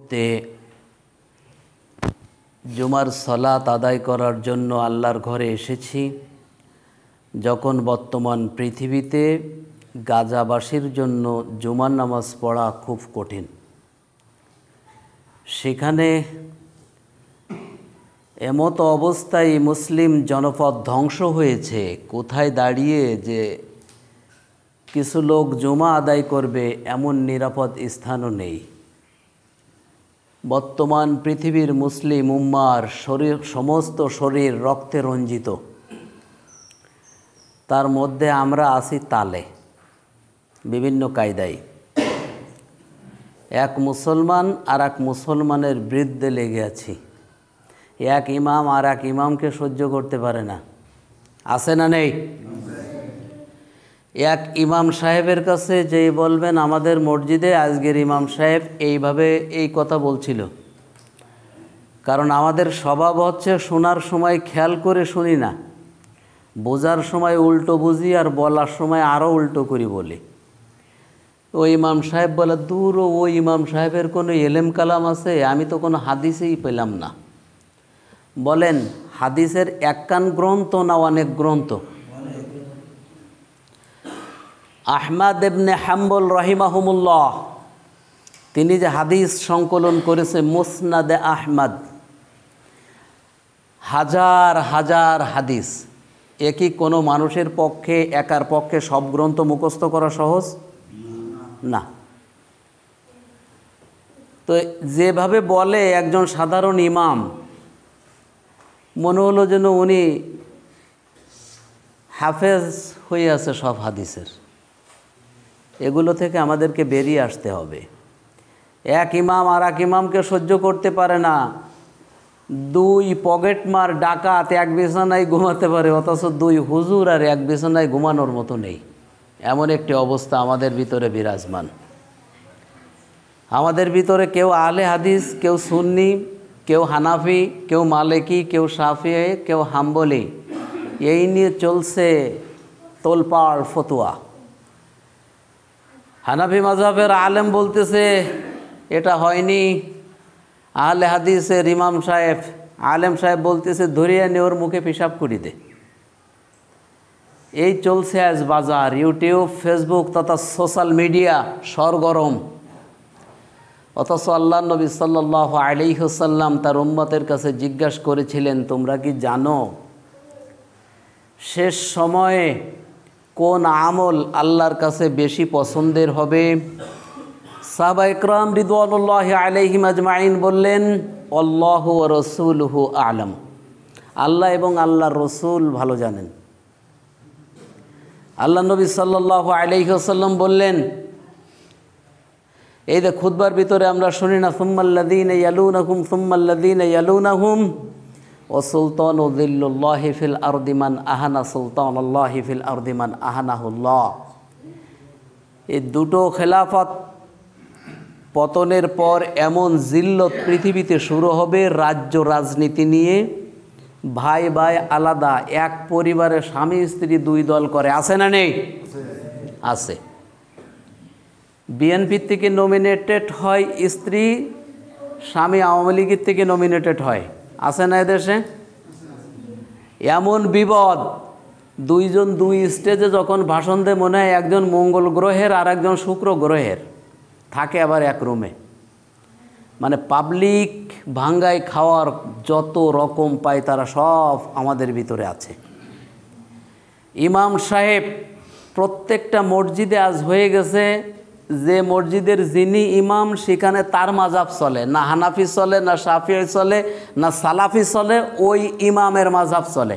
মুহূর্তে জুমার সালাত আদায় করার জন্য আল্লাহর ঘরে এসেছি, যখন বর্তমান পৃথিবীতে গাজাবাসীর জন্য জুমার নামাজ পড়া খুব কঠিন। সেখানে এমতো অবস্থায় মুসলিম জনপদ ধ্বংস হয়েছে, কোথায় দাঁড়িয়ে যে কিছু লোক জুমা আদায় করবে এমন নিরাপদ স্থানও নেই। বর্তমান পৃথিবীর মুসলিম উম্মার সমস্ত শরীর রক্তে রঞ্জিত, তার মধ্যে আমরা আছি তালে বিভিন্ন কায়দায়। এক মুসলমান আর এক মুসলমানের বিরুদ্ধে লেগে আছি। এক ইমাম আর এক ইমামকে সহ্য করতে পারে না, আছে না নেই? এক ইমাম সাহেবের কাছে যেই বলবেন আমাদের মসজিদে আজকের ইমাম সাহেব এইভাবে এই কথা বলছিল, কারণ আমাদের স্বভাব হচ্ছে শোনার সময় খেয়াল করে শুনি না, বোঝার সময় উল্টো বুঝি আর বলার সময় আরও উল্টো করি বলি। ওই ইমাম সাহেব বলে, দূর, ওই ইমাম সাহেবের কোনো এলেম কালাম আছে? আমি তো কোনো হাদিসেই পেলাম না। বলেন, হাদিসের একখান গ্রন্থ না অনেক গ্রন্থ? আহমদ ইবনে হাম্বল রাহিমাহুমুল্লাহ, তিনি যে হাদিস সংকলন করেছে মুসনাদে আহমদ, হাজার হাজার হাদিস। একই কোনো মানুষের পক্ষে, একার পক্ষে সব গ্রন্থ মুখস্থ করা সহজ না। তো যেভাবে বলে একজন সাধারণ ইমাম, মনে হলো যেন উনি হাফেজ হয়ে আছে সব হাদিসের। এগুলো থেকে আমাদেরকে বেরিয়ে আসতে হবে। এক ইমাম আর এক ইমামকে সহ্য করতে পারে না। দুই পকেটমার ডাকাত এক বিছানায় ঘুমাতে পারে, অথচ দুই হুজুর আর এক বিছানায় ঘুমানোর মতো নেই। এমন একটি অবস্থা আমাদের ভিতরে বিরাজমান। আমাদের ভিতরে কেউ আহলে হাদিস, কেউ সুন্নি, কেউ হানাফি, কেউ মালিকি, কেউ শাফিঈ, কেউ হাম্বলি, এই নিয়ে চলছে তোলপাড় ফতোয়া। হানাফি মাযহাবের আলেম বলতেছে এটা হয়নি, আহলে হাদিসের ইমাম সাহেব, আলেম সাহেব বলতেছে ধরিয়ে নিয়ে ওর মুখে পেশাব করি দে। এই চলছে আজ বাজার। ইউটিউব, ফেসবুক তথা সোশ্যাল মিডিয়া সরগরম। অথচ আল্লাহ নবী সাল্লাল্লাহু আলাইহি ওয়াসাল্লাম তার উম্মতের কাছে জিজ্ঞাসা করেছিলেন, তোমরা কি জানো শেষ সময়ে কোন আমল আল্লাহর কাছে বেশি পছন্দের হবে? সাহাবা ইকরাম রিদওয়ানুল্লাহি আলাইহিম আজমাইন বললেন, আল্লাহু ওয়া রাসূলুহু আ'লাম, আল্লাহ এবং আল্লাহর রসুল ভালো জানেন। আল্লাহ নবী সাল্লাল্লাহু আলাইহি ওয়াসাল্লাম বললেন, এই যে খুতবার ভিতরে আমরা শুনি না, সুম্মাল্লাযীনা ইয়ালুনাহুম সুম্মাল্লাযীনা ইয়ালুনাহুম ওয়া সুলতানু যিল্লুল্লাহি ফিল আরদি মান আহানা সুলতানাল্লাহি ফিল আরদি মান আহানাহুল্লাহ। এই দুটো খেলাফত পতনের পর এমন জিল্লত পৃথিবীতে শুরু হবে, রাজ্য রাজনীতি নিয়ে ভাই ভাই আলাদা, এক পরিবারে স্বামী স্ত্রী দুই দল করে, আছে না নেই? আছে। বিএনপির থেকে নমিনেটেড হয় স্ত্রী, স্বামী আওয়ামী লীগের থেকে নমিনেটেড হয়, আছে না এদেশে? এমন বিপদ, দুইজন দুই স্টেজে যখন ভাষণ দেয় মনে হয় একজন মঙ্গল গ্রহের আর একজন শুক্র গ্রহের, থাকে আবার এক রুমে। মানে পাবলিক ভাঙ্গায় খাওয়ার যত রকম পায় তারা সব আমাদের ভিতরে আছে। ইমাম সাহেব প্রত্যেকটা মসজিদে আজ হয়ে গেছে, যে মসজিদের যিনি ইমাম সেখানে তার মাযহাব চলে না, হানাফি চলে না, শাফিঈ চলে না, সালাফি চলে, ওই ইমামের মাযহাব চলে।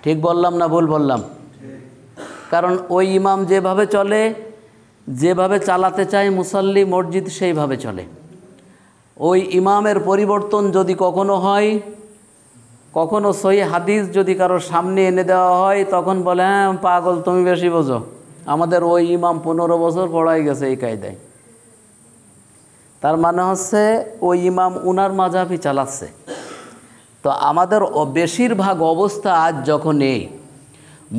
ঠিক বললাম না ভুল বললাম? কারণ ওই ইমাম যেভাবে চলে, যেভাবে চালাতে চায় মুসল্লি মসজিদ সেইভাবে চলে। ওই ইমামের পরিবর্তন যদি কখনো হয়, কখনো সহি হাদিস যদি কারোর সামনে এনে দেওয়া হয়, তখন বলে হ্যাঁ পাগল, তুমি বেশি বোঝো, আমাদের ওই ইমাম 15 বছর পড়াই গেছে এই কায়দায়। তার মানে হচ্ছে ওই ইমাম উনার মাযহাবই চালাচ্ছে। তো আমাদের বেশিরভাগ অবস্থা আজ যখন এই,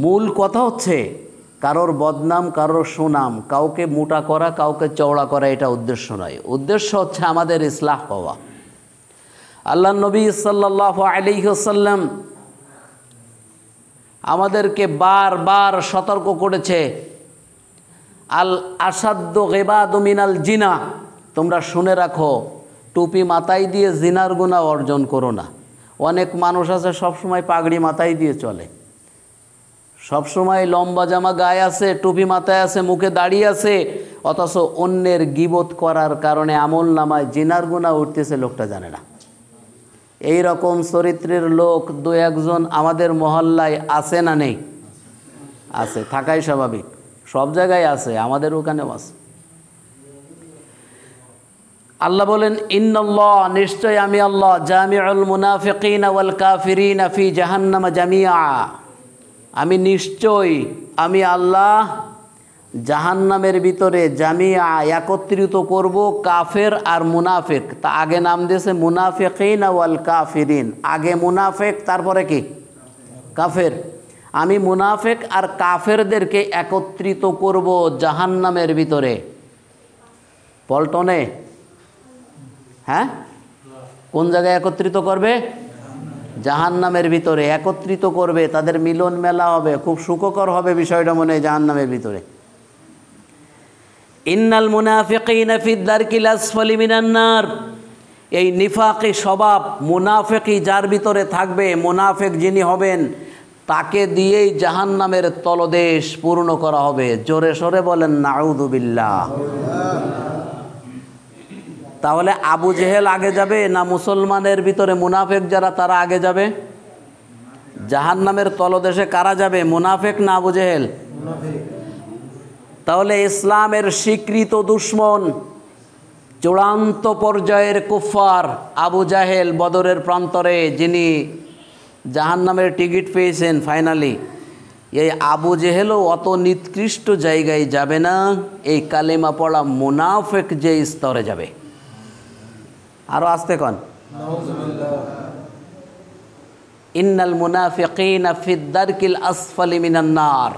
মূল কথা হচ্ছে কারোর বদনাম, কারোর সুনাম, কাউকে মোটা করা, কাউকে চওড়া করা, এটা উদ্দেশ্য নয়। উদ্দেশ্য হচ্ছে আমাদের ইসলাহ হওয়া। আল্লাহ নবী সাল্লাল্লাহু আলাইহি ওয়াসাল্লাম আমাদেরকে বারবার সতর্ক করেছে, আল আসাদ্দু গিবাদু মিনাল জিনা, তোমরা শুনে রাখো, টুপি মাথায় দিয়ে জিনার গুনাহ অর্জন করো না। অনেক মানুষ আছে সবসময় পাগড়ি মাথায় দিয়ে চলে, সবসময় লম্বা জামা গায়ে আছে, টুপি মাথায় আছে, মুখে দাড়ি আছে, অথচ অন্যের গীবত করার কারণে আমল নামায় জিনার গুনাহ উঠতেছে, লোকটা জানে না। এই রকম চরিত্রের লোক দু একজন আমাদের মহল্লায় আছে না নেই? আছে, থাকাই স্বাভাবিক, সব জায়গায় আছে, আমাদের ওখানেও আছে। আল্লাহ বলেন, ইন্নাল্লাহ, নিশ্চয় আমি আল্লাহ, জামিউল মুনাফিকিনা ওয়াল কাফিরিনা ফি জাহান্নাম জামিআ, আমি নিশ্চয়, আমি আল্লাহ জাহান্নামের ভিতরে জামিয়া, একত্রিত করব কাফের আর মুনাফিক। তা আগে নাম দিয়েছে মুনাফিকিন ওয়াল কাফিরিন, আগে মুনাফিক তারপরে কি কাফের। আমি মুনাফিক আর কাফেরদেরকে একত্রিত করব জাহান্নামের ভিতরে। পল্টনে? হ্যাঁ, কোন জায়গায় একত্রিত করবে? জাহান্নামের ভিতরে একত্রিত করবে, তাদের মিলন মেলা হবে, খুব সুখকর হবে বিষয়টা মনে হয় জাহান্নামের ভিতরে। ইন্নাল মুনাফিকিনা ফি দারকিল আসফালি মিনান নার, এই নিফাকি স্বভাব, মুনাফিকি যার ভিতরে থাকবে, মুনাফিক যিনি হবেন, তাকে দিয়েই জাহান্নামের তলদেশ পূর্ণ করা হবে। জোরে সোরে বলেন নাউযু বিল্লাহ। তাহলে আবু জেহেল আগে যাবে না মুসলমানের ভিতরে মুনাফিক যারা তারা আগে যাবে? জাহান্নামের তলদেশে কারা যাবে, মুনাফিক না আবু জেহেল? তাহলে ইসলামের স্বীকৃত দুশমন, চূড়ান্ত পর্যায়ের কুফফার আবু জাহেল, বদরের প্রান্তরে যিনি জাহান্নামের টিকিট পেয়েছেন ফাইনালি, এই আবু জেহেলও অত নিকৃষ্ট জায়গায় যাবে না, এই কালেমা পড়া মুনাফিক যে স্তরে যাবে। আরো আসতে কন, ইন্নাল মুনাফিকিনা ফিদ দারকিল আসফালি মিনান নার,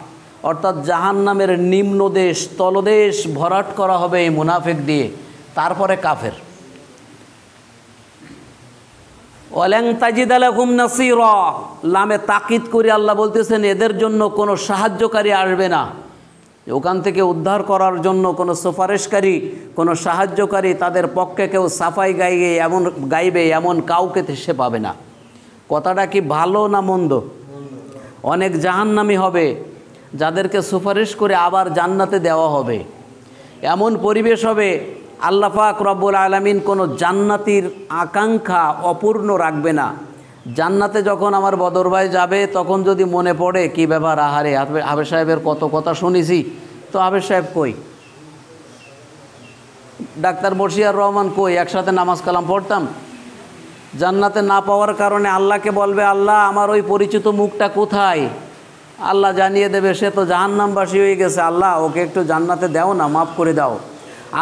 অর্থাৎ জাহান্নামের নিম্নদেশ, তলদেশ ভরাট করা হবে এই মুনাফিক দিয়ে, তারপরে কাফের। ওয়ালান তাজিদা লাহুম নাসীরা, লামে তাকিদ করে আল্লাহ বলতেছেন এদের জন্য কোনো সাহায্যকারী আসবে না, ওখান থেকে উদ্ধার করার জন্য কোনো সুপারিশকারী, কোনো সাহায্যকারী, তাদের পক্ষে কেউ সাফাই গাইবে এমন কাউকে সে পাবে না। কথাটা কি ভালো না মন্দ? অনেক জাহান্নামী হবে যাদেরকে সুপারিশ করে আবার জান্নাতে দেওয়া হবে, এমন পরিবেশ হবে আল্লাহ পাক রব্বুল আলামিন কোনো জান্নাতির আকাঙ্ক্ষা অপূর্ণ রাখবে না। জান্নাতে যখন আমার বদর ভাই যাবে, তখন যদি মনে পড়ে কি ব্যাপার, আহারে হাবের সাহেবের কত কথা শুনেছি, তো হাবের সাহেব কই, ডাক্তার বশিয়ার রহমান কই, একসাথে নামাজ কালাম পড়তাম। জান্নাতে না পাওয়ার কারণে আল্লাহকে বলবে, আল্লাহ আমার ওই পরিচিত মুখটা কোথায়? আল্লাহ জানিয়ে দেবে, সে তো জাহান্নামবাসী হয়ে গেছে, আল্লাহ ওকে একটু জান্নাতে দাও না, মাফ করে দাও।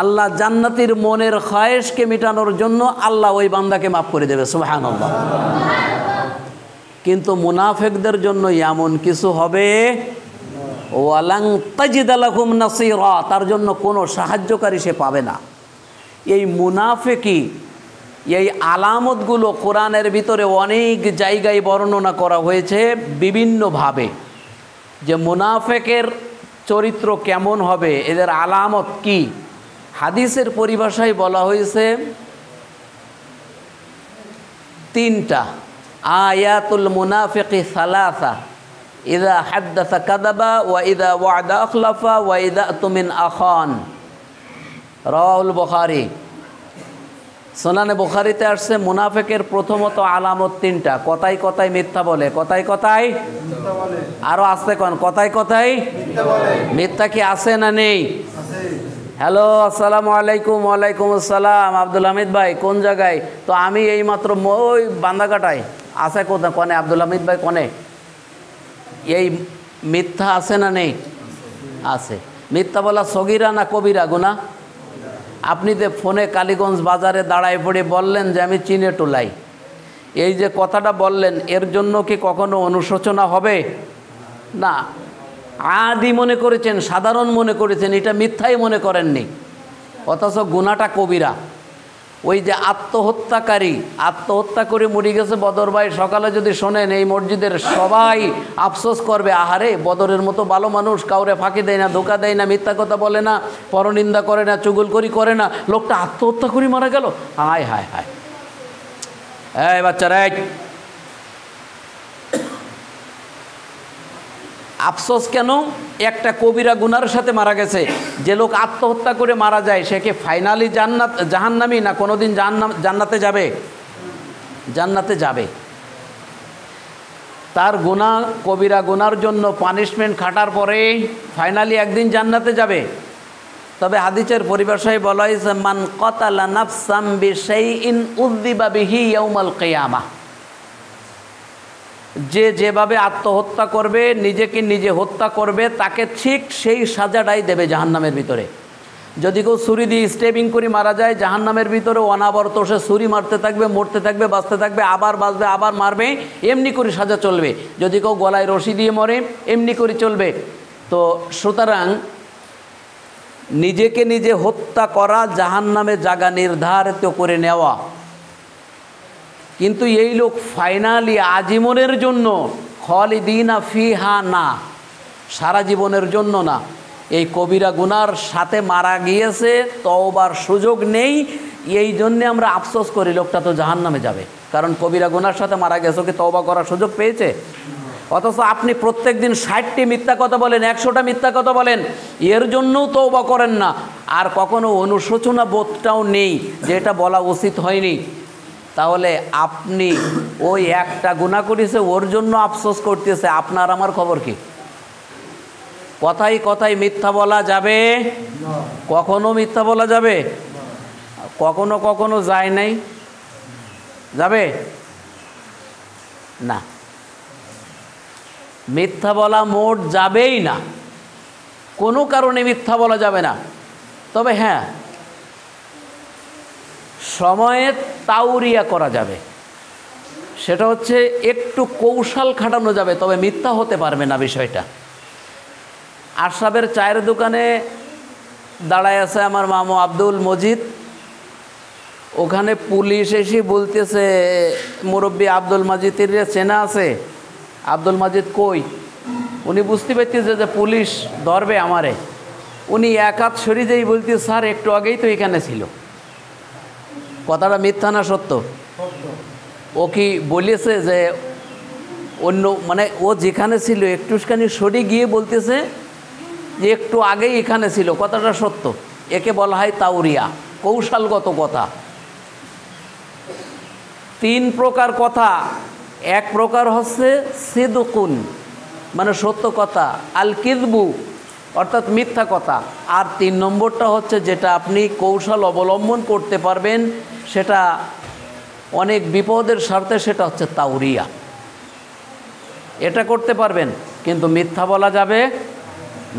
আল্লাহ জান্নাতির মনের খায়েশকে মেটানোর জন্য আল্লাহ ওই বান্দাকে মাফ করে দেবে, সুবহানাল্লাহ। কিন্তু মুনাফিকদের জন্য এমন কিছু হবে, ওয়ালান তাজিদা লাহুম নাসীরা, তার জন্য কোনো সাহায্যকারী সে পাবে না। এই মুনাফিকি, এই আলামতগুলো কোরআনের ভিতরে অনেক জায়গায় বর্ণনা করা হয়েছে বিভিন্নভাবে, যে মুনাফিকের চরিত্র কেমন হবে, এদের আলামত কি। হাদিসের পরিভাষায় বলা হয়েছে তিনটা, আয়াতুল মুনাফিকি সালাসা, ইযা হাদ্দাসা কাযাবা ওয়া ইযা ওয়া'দা আখলাফা ওয়া ইযা তুমিন আখান। রাওয়াহুল বুখারী। সুনানে বুখারীতে আসছে মুনাফিকের প্রথমত আলামত তিনটা, কথায় কথায় মিথ্যা বলে, কথায় কথায় মিথ্যা বলে, আরো আসতে কোন, কথায় কথায় মিথ্যা বলে। মিথ্যা কি আছে না নেই? হ্যালো, আসসালামু আলাইকুম। ওয়ালাইকুম আসসালাম। আব্দুল হামিদ ভাই কোন জায়গায়? তো আমি এইমাত্র ওই বান্দাঘাটায়। আছে কোথায়? কনে আব্দুল হামিদ ভাই কনে? এই মিথ্যা আছে না নেই? আছে। মিথ্যা বলা সগীরা না কবিরা গুনাহ? আপনি যে ফোনে কালীগঞ্জ বাজারে দাঁড়ায় পড়ে বললেন যে আমি চিনে টোলাই, এই যে কথাটা বললেন, এর জন্য কি কখনো অনুশোচনা হবে? না। আদি মনে করেছেন, সাধারণ মনে করেছেন, এটা মিথ্যাই মনে করেননি, অথচ গুনাহটা কবিরা। ওই যে আত্মহত্যাকারী আত্মহত্যা করে মরে গেছে বদর ভাই, সকালে যদি শোনেন এই মসজিদের সবাই আফসোস করবে, আহারে বদরের মতো ভালো মানুষ, কাউরে ফাঁকি দেয় না, ধোকা দেয় না, মিথ্যা কথা বলে না, পরনিন্দা করে না, চুগলখড়ি করে না, লোকটা আত্মহত্যা করে মারা গেল। হায় হায় হায়। এই বাচ্চারা, আফসোস কেন? একটা কবিরা গুনার সাথে মারা গেছে। যে লোক আত্মহত্যা করে মারা যায় সে কি ফাইনালি জাহান্নামী না কোনোদিন জান্নাতে যাবে? জান্নাতে যাবে। তার গুনাহ, কবিরা গুনার জন্য পানিশমেন্ট খাটার পরে ফাইনালি একদিন জান্নাতে যাবে। তবে হাদিসের পরিভাষায় বলা হয়েছে, মান কাতালা নাফসাম বিশাইইন উযযিবা বিহি ইয়াউমাল কিয়ামাহ। যে যেভাবে আত্মহত্যা করবে, নিজেকে নিজে হত্যা করবে, তাকে ঠিক সেই সাজাটাই দেবে জাহান্নামের ভিতরে। যদি কেউ ছুরি দিয়ে স্টেবিং করে মারা যায়, জাহান্নামের ভিতরে অনাবরত সে ছুরি মারতে থাকবে, মরতে থাকবে, বাঁচতে থাকবে, আবার বাঁচবে, আবার মারবে, এমনি করে সাজা চলবে। যদি কেউ গলায় রশি দিয়ে মরে, এমনি করে চলবে। তো সুতরাং নিজেকে নিজে হত্যা করা জাহান্নামে জায়গা নির্ধারিত করে নেওয়া। কিন্তু এই লোক ফাইনালি আজীবনের জন্য, খালিদিনা ফিহা না, সারা জীবনের জন্য না, এই কবিরা গুনার সাথে মারা গিয়েছে, তওবার সুযোগ নেই। এই জন্যে আমরা আফসোস করি লোকটা তো জাহান্নামে যাবে, কারণ কবিরা গুনার সাথে মারা গেছে, কি তওবা করার সুযোগ পেয়েছে? অথচ আপনি প্রত্যেক দিন 60টি মিথ্যা কথা বলেন, 100টা মিথ্যা কথা বলেন, এর জন্যও তওবা করেন না, আর কখনো অনুশোচনা বোধটাও নেই যে এটা বলা উচিত হয়নি। তাহলে আপনি ওই একটা গুনাহ করেছে ওর জন্য আফসোস করতেছে, আপনার আমার খবর কি? কথাই কথাই মিথ্যা বলা যাবে? কখনো মিথ্যা বলা যাবে? কখনো কখনো যায় নাই, যাবে না। মিথ্যা বলা মোট যাবেই না, কোনো কারণে মিথ্যা বলা যাবে না। তবে হ্যাঁ, সময়ে তাওরিয়া করা যাবে, সেটা হচ্ছে একটু কৌশল খাটানো যাবে, তবে মিথ্যা হতে পারবে না বিষয়টা। আশরাফের চায়ের দোকানে দাঁড়ায় আছে আমার মামু আব্দুল মজিদ, ওখানে পুলিশ এসে বলতেছে, মুরব্বী আব্দুল মজিদের চেনা আছে? আব্দুল মজিদ কই? উনি বুঝতে পারতেছে যে পুলিশ ধরবে আমারে। উনি এক হাত সরিয়ে যেই বলতে, স্যার একটু আগেই তো এখানে ছিল। কথাটা মিথ্যা না সত্য? ও কি বলেছে যে অন্য, মানে ও যেখানে ছিল একটুখানি সরে গিয়ে বলতেছে যে একটু আগেই এখানে ছিল, কথাটা সত্য। একে বলা হয় তাওরিয়া, কৌশলগত কথা। 3 প্রকার কথা। এক প্রকার হচ্ছে সিদকুন, মানে সত্য কথা, আল কিযবু অর্থাৎ মিথ্যা কথা। আর 3 নম্বরটা হচ্ছে যেটা আপনি কৌশল অবলম্বন করতে পারবেন, সেটা অনেক বিপদের স্বার্থে, সেটা হচ্ছে তাওরিয়া। এটা করতে পারবেন, কিন্তু মিথ্যা বলা যাবে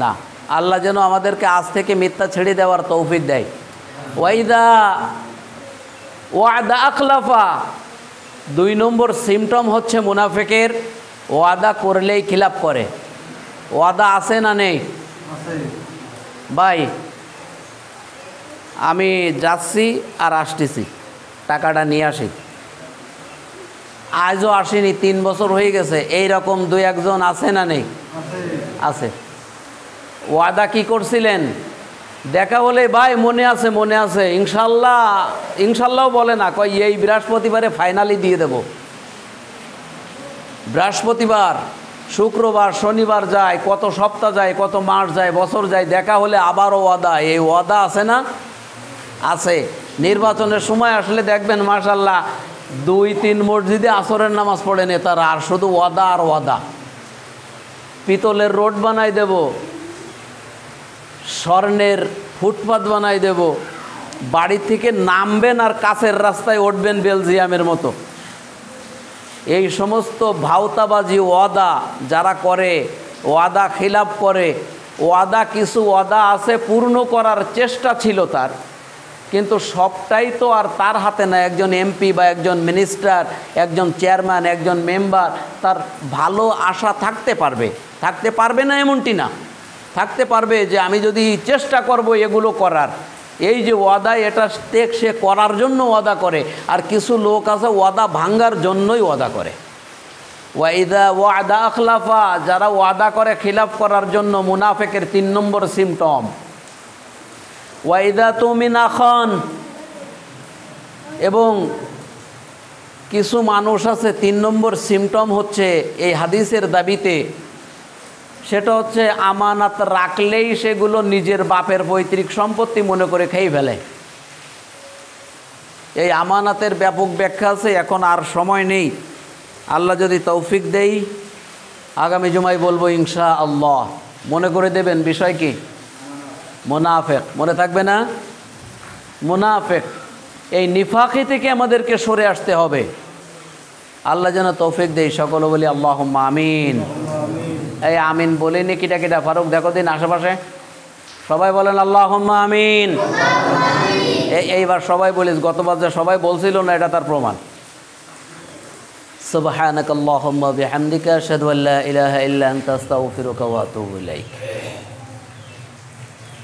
না। আল্লাহ যেন আমাদেরকে আজ থেকে মিথ্যা ছেড়ে দেওয়ার তৌফিক দেয়। ওয়াদা আখলাফা, 2 নম্বর সিমটম হচ্ছে মুনাফিকের, ওয়াদা করলেই খিলাফ করে। ওয়াদা আছে না নেই? ভাই আমি যাচ্ছি আর আসতেছি, টাকাটা নিয়ে আসি, আজও আসেনি, 3 বছর হয়ে গেছে, এই রকম 2-1 জন আছে না নেই? আছে। ওয়াদা কি করছিলেন? দেখা বলে ভাই মনে আছে, মনে আছে, ইনশাল্লাহ, ইনশাল্লাহও বলে না, কয় এই বৃহস্পতিবারে ফাইনালি দিয়ে দেব। বৃহস্পতিবার, শুক্রবার, শনিবার যায়, কত সপ্তাহ যায়, কত মাস যায়, বছর যায়, দেখা হলে আবারও ওয়াদা। এই ওয়াদা আছে না? আছে। নির্বাচনের সময় আসলে দেখবেন মাশাআল্লাহ 2-3 মসজিদে আসরের নামাজ পড়ে নেতারা, আর শুধু ওয়াদা আর ওয়াদা। পিতলের রোড বানাই দেব, স্বর্ণের ফুটপাত বানাই দেব, বাড়ি থেকে নামবেন আর কাছের রাস্তায় উঠবেন বেলজিয়ামের মতো। এই সমস্ত ভাওতাবাজি ওয়াদা যারা করে, ওয়াদা খিলাফ করে, ওয়াদা কিছু ওয়াদা আছে পূর্ণ করার চেষ্টা ছিল তার, কিন্তু সবটাই তো আর তার হাতে না। একজন এমপি বা একজন মিনিস্টার, একজন চেয়ারম্যান, একজন মেম্বার, তার ভালো আশা থাকতে পারবে না এমনটি না, থাকতে পারবে যে আমি যদি চেষ্টা করব এগুলো করার। এই যে ওয়াদা, এটা সে করার জন্য ওয়াদা করে। আর কিছু লোক আছে ওয়াদা ভাঙ্গার জন্যই ওয়াদা করে। ওয়াইদা ওয়াদা আখলাফা, যারা ওয়াদা করে খিলাফ করার জন্য, মুনাফেকের 3 নম্বর সিমটম। ওয়াইদা তুমিনা খান, এবং কিছু মানুষ আছে 3 নম্বর সিমটম হচ্ছে এই হাদিসের দাবিতে, সেটা হচ্ছে আমানত রাখলেই সেগুলো নিজের বাপের পৈতৃক সম্পত্তি মনে করে খেয়ে ফেলে। এই আমানাতের ব্যাপক ব্যাখ্যা আছে, এখন আর সময় নেই। আল্লাহ যদি তৌফিক দেই আগামী জুমায় বলবো ইনশাআল্লাহ। মনে করে দেবেন বিষয় কি? মুনাফিক। মনে থাকবে না? মুনাফিক। এই নিফাকি থেকে আমাদেরকে সরে আসতে হবে। আল্লাহ যেন তৌফিক দেই। সকলে বলি আল্লাহুম্মা আমিন। এই আমিন বলেনি কিটা কিটা? ফারুক দেখো দিন আশেপাশে, সবাই বলেন আল্লাহুম্মা আমিন। এইবার সবাই বলিস, গতবার যে সবাই বলছিল না, এটা তার প্রমাণ। সুবহানাকাল্লাহুম্মা বিহামদিকা আশহাদু আল্লা ইলাহা ইল্লা আনতা আস্তাগফিরুকা ওয়া আতুবু ইলাইক।